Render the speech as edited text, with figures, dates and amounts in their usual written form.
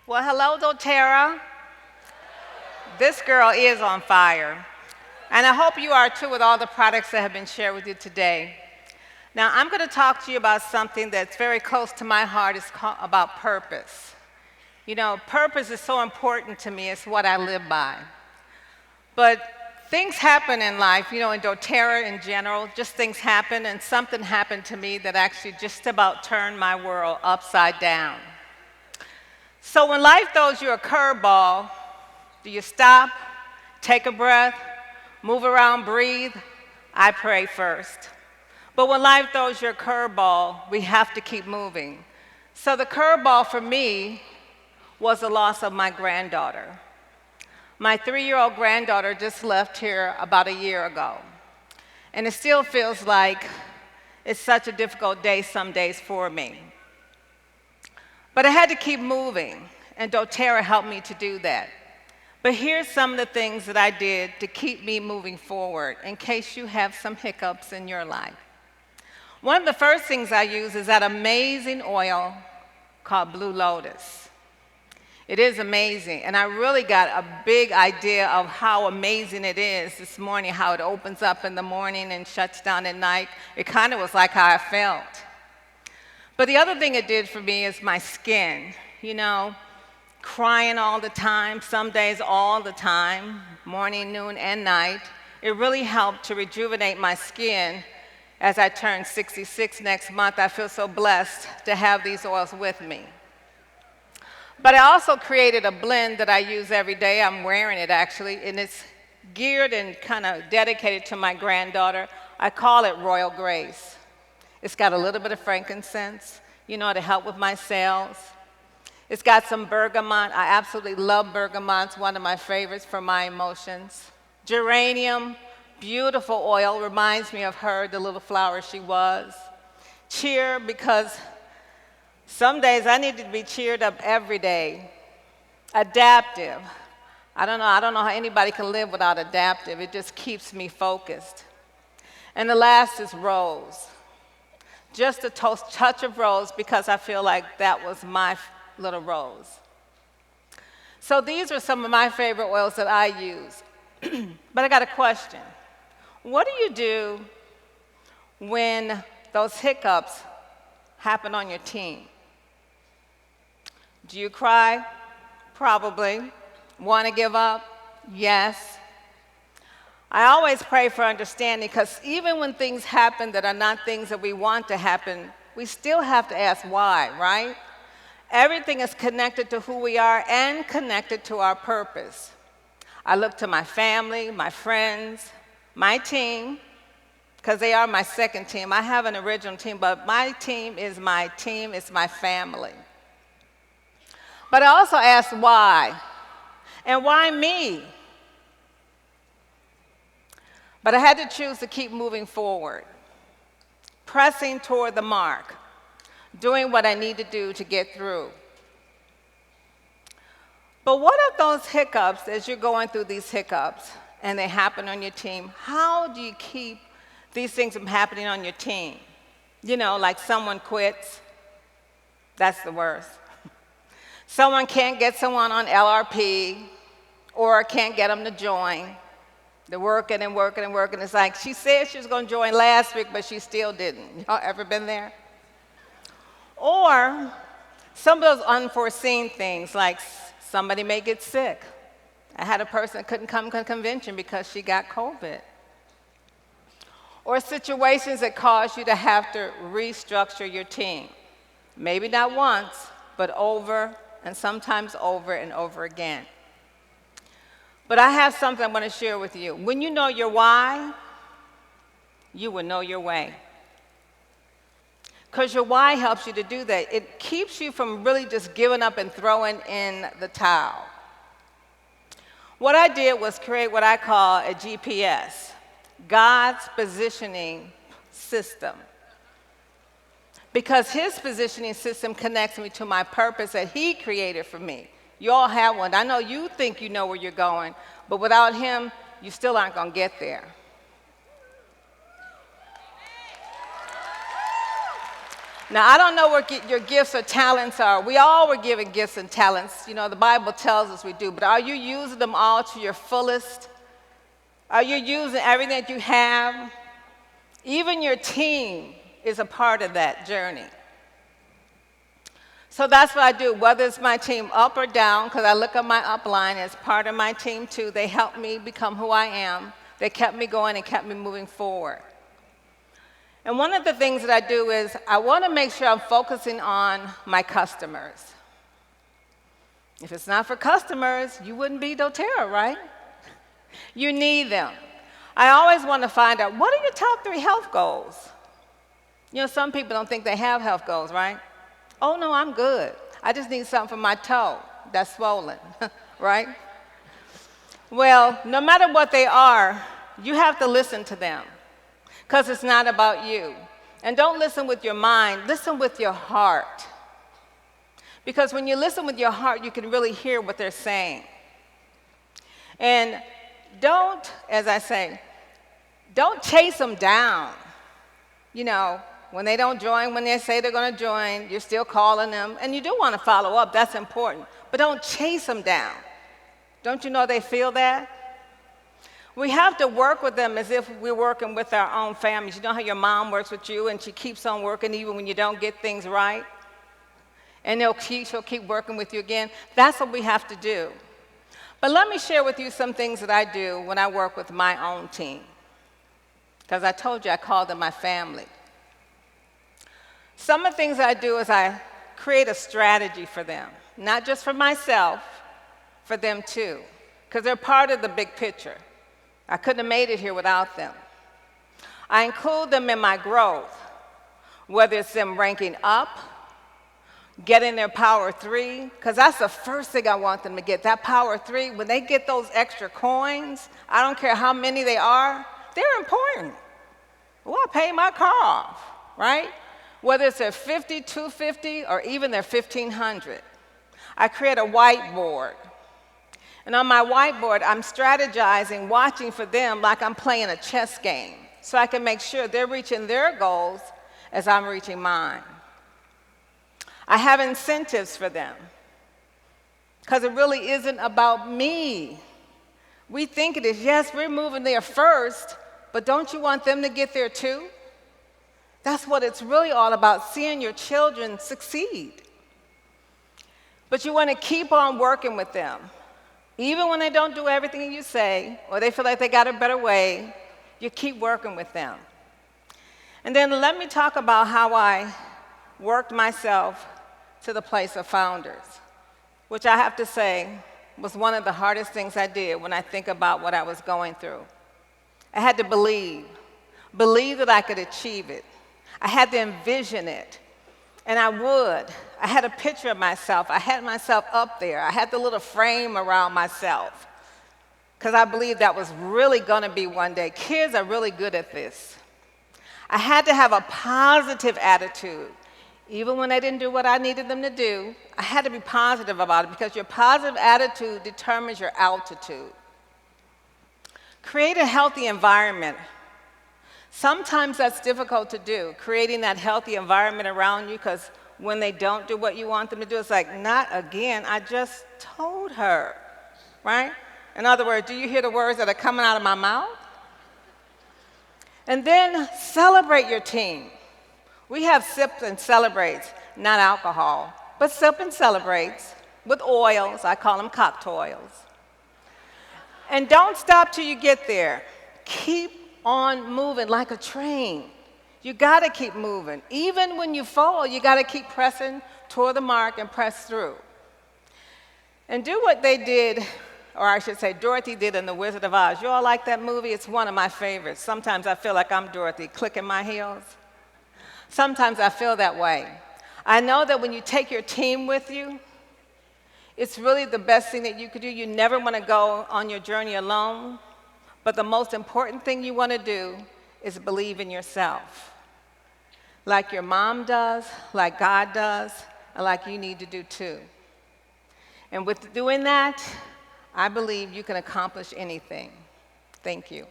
Well, hello, doTERRA. This girl is on fire. And I hope you are too with all the products that have been shared with you today. Now, I'm going to talk to you about something that's very close to my heart. It's about purpose. You know, purpose is so important to me. It's what I live by. But things happen in life, you know, in doTERRA in general, just things happen, and something happened to me that actually just about turned my world upside down. So when life throws you a curveball, do you stop, take a breath, move around, breathe? I pray first. But when life throws you a curveball, we have to keep moving. So the curveball for me was the loss of my granddaughter. My 3-year-old granddaughter just left here about a year ago. And it still feels like it's such a difficult day some days for me. But I had to keep moving, and doTERRA helped me to do that. But here's some of the things that I did to keep me moving forward in case you have some hiccups in your life. One of the first things I use is that amazing oil called Blue Lotus. It is amazing, and I really got a big idea of how amazing it is this morning, how it opens up in the morning and shuts down at night. It kind of was like how I felt. But the other thing it did for me is my skin. You know, crying all the time, some days all the time, morning, noon, and night. It really helped to rejuvenate my skin. As I turn 66 next month, I feel so blessed to have these oils with me. But I also created a blend that I use every day. I'm wearing it, actually, and it's geared and kind of dedicated to my granddaughter. I call it Royal Grace. It's got a little bit of frankincense, you know, to help with my sales. It's got some bergamot. I absolutely love bergamot. It's one of my favorites for my emotions. Geranium, beautiful oil, reminds me of her, the little flower she was. Cheer, because some days I need to be cheered up every day. Adaptive. I don't know how anybody can live without adaptive. It just keeps me focused. And the last is rose. Just a touch of rose, because I feel like that was my little rose. So these are some of my favorite oils that I use. But I got a question. What do you do when those hiccups happen on your team? Do you cry? Probably. Want to give up? Yes. I always pray for understanding, because even when things happen that are not things that we want to happen, we still have to ask why, right? Everything is connected to who we are and connected to our purpose. I look to my family, my friends, my team, because they are my second team. I have an original team, but my team, it's my family. But I also ask why, and why me? But I had to choose to keep moving forward, pressing toward the mark, doing what I need to do to get through. But what if those hiccups, as you're going through these hiccups, and they happen on your team, how do you keep these things from happening on your team? You know, like someone quits. That's the worst. Someone can't get someone on LRP, or can't get them to join. They're working and working and working. It's like, she said she was going to join last week, but she still didn't. Y'all ever been there? Or some of those unforeseen things, like somebody may get sick. I had a person that couldn't come to a convention because she got COVID. Or situations that cause you to have to restructure your team. Maybe not once, but over and sometimes over and over again. But I have something I want to share with you. When you know your why, you will know your way. Because your why helps you to do that. It keeps you from really just giving up and throwing in the towel. What I did was create what I call a GPS, God's positioning system. Because his positioning system connects me to my purpose that he created for me. You all have one. I know you think you know where you're going, but without him, you still aren't going to get there. Now, I don't know what your gifts or talents are. We all were given gifts and talents. You know, the Bible tells us we do. But are you using them all to your fullest? Are you using everything that you have? Even your team is a part of that journey. So that's what I do, whether it's my team up or down, because I look at my upline as part of my team too. They helped me become who I am. They kept me going and kept me moving forward. And one of the things that I do is I want to make sure I'm focusing on my customers. If it's not for customers, you wouldn't be doTERRA, right? You need them. I always want to find out, what are your top 3 health goals? You know, some people don't think they have health goals, right? Oh, no, I'm good. I just need something for my toe that's swollen, right? Well, no matter what they are, you have to listen to them, because it's not about you. And don't listen with your mind, listen with your heart. Because when you listen with your heart, you can really hear what they're saying. And don't, as I say, don't chase them down. You know, when they don't join, when they say they're going to join, you're still calling them. And you do want to follow up, that's important. But don't chase them down. Don't you know they feel that? We have to work with them as if we're working with our own families. You know how your mom works with you and she keeps on working even when you don't get things right? And she'll keep working with you again. That's what we have to do. But let me share with you some things that I do when I work with my own team. Because I told you I call them my family. Some of the things I do is I create a strategy for them. Not just for myself, for them too. Because they're part of the big picture. I couldn't have made it here without them. I include them in my growth, whether it's them ranking up, getting their power 3, because that's the first thing I want them to get, that power 3. When they get those extra coins, I don't care how many they are, they're important. Well, I pay my car off, right? Whether it's their 50, 250, or even their 1,500. I create a whiteboard. And on my whiteboard, I'm strategizing, watching for them like I'm playing a chess game, so I can make sure they're reaching their goals as I'm reaching mine. I have incentives for them, because it really isn't about me. We think it is. Yes, we're moving there first, but don't you want them to get there too? That's what it's really all about, seeing your children succeed. But you want to keep on working with them. Even when they don't do everything you say, or they feel like they got a better way, you keep working with them. And then let me talk about how I worked myself to the place of founders, which I have to say was one of the hardest things I did when I think about what I was going through. I had to believe that I could achieve it. I had to envision it, and I would. I had a picture of myself. I had myself up there. I had the little frame around myself, because I believed that was really going to be one day. Kids are really good at this. I had to have a positive attitude. Even when they didn't do what I needed them to do, I had to be positive about it, because your positive attitude determines your altitude. Create a healthy environment. Sometimes that's difficult to do, creating that healthy environment around you, because when they don't do what you want them to do, it's like, not again, I just told her, right? In other words, do you hear the words that are coming out of my mouth? And then celebrate your team. We have sips and celebrates, not alcohol, but sip and celebrates with oils. I call them cocktails. And don't stop till you get there. Keep on moving like a train. You got to keep moving. Even when you fall, you got to keep pressing toward the mark and press through. And do what they did, or I should say Dorothy did in The Wizard of Oz. You all like that movie? It's one of my favorites. Sometimes I feel like I'm Dorothy, clicking my heels. Sometimes I feel that way. I know that when you take your team with you, it's really the best thing that you could do. You never want to go on your journey alone, but the most important thing you want to do is believe in yourself. Like your mom does, like God does, and like you need to do too. And with doing that, I believe you can accomplish anything. Thank you.